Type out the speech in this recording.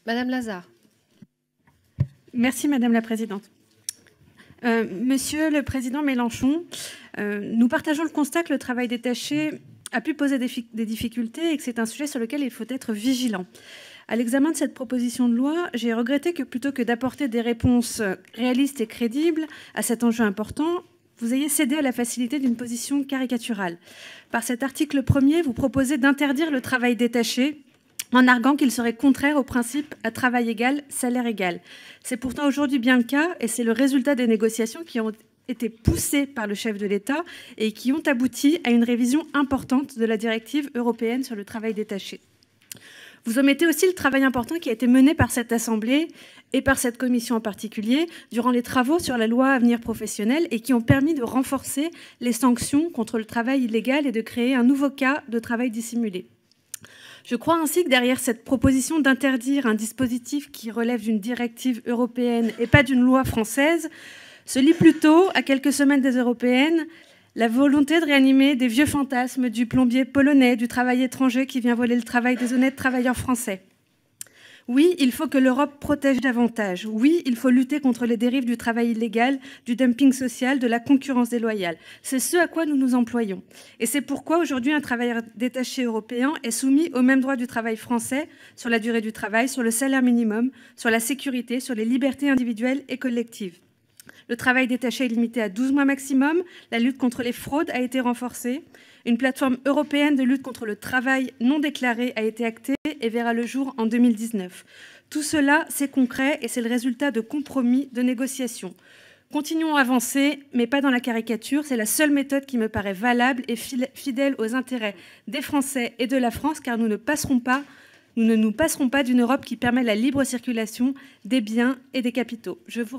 Madame Lazare. Merci Madame la Présidente. Monsieur le Président Mélenchon, nous partageons le constat que le travail détaché a pu poser des difficultés et que c'est un sujet sur lequel il faut être vigilant. À l'examen de cette proposition de loi, j'ai regretté que plutôt que d'apporter des réponses réalistes et crédibles à cet enjeu important, vous ayez cédé à la facilité d'une position caricaturale. Par cet article 1er, vous proposez d'interdire le travail détaché en arguant qu'il serait contraire au principe à travail égal, salaire égal. C'est pourtant aujourd'hui bien le cas et c'est le résultat des négociations qui ont été poussées par le chef de l'État et qui ont abouti à une révision importante de la directive européenne sur le travail détaché. Vous omettez aussi le travail important qui a été mené par cette Assemblée et par cette commission en particulier durant les travaux sur la loi Avenir professionnel et qui ont permis de renforcer les sanctions contre le travail illégal et de créer un nouveau cas de travail dissimulé. Je crois ainsi que derrière cette proposition d'interdire un dispositif qui relève d'une directive européenne et pas d'une loi française, se lie plutôt, à quelques semaines des européennes, la volonté de réanimer des vieux fantasmes du plombier polonais, du travail étranger qui vient voler le travail des honnêtes travailleurs français. Oui, il faut que l'Europe protège davantage. Oui, il faut lutter contre les dérives du travail illégal, du dumping social, de la concurrence déloyale. C'est ce à quoi nous nous employons. Et c'est pourquoi aujourd'hui un travailleur détaché européen est soumis aux mêmes droits du travail français sur la durée du travail, sur le salaire minimum, sur la sécurité, sur les libertés individuelles et collectives. Le travail détaché est limité à 12 mois maximum. La lutte contre les fraudes a été renforcée. Une plateforme européenne de lutte contre le travail non déclaré a été actée et verra le jour en 2019. Tout cela, c'est concret et c'est le résultat de compromis, de négociations. Continuons à avancer, mais pas dans la caricature. C'est la seule méthode qui me paraît valable et fidèle aux intérêts des Français et de la France, car nous ne nous passerons pas d'une Europe qui permet la libre circulation des biens et des capitaux. Je vous remercie.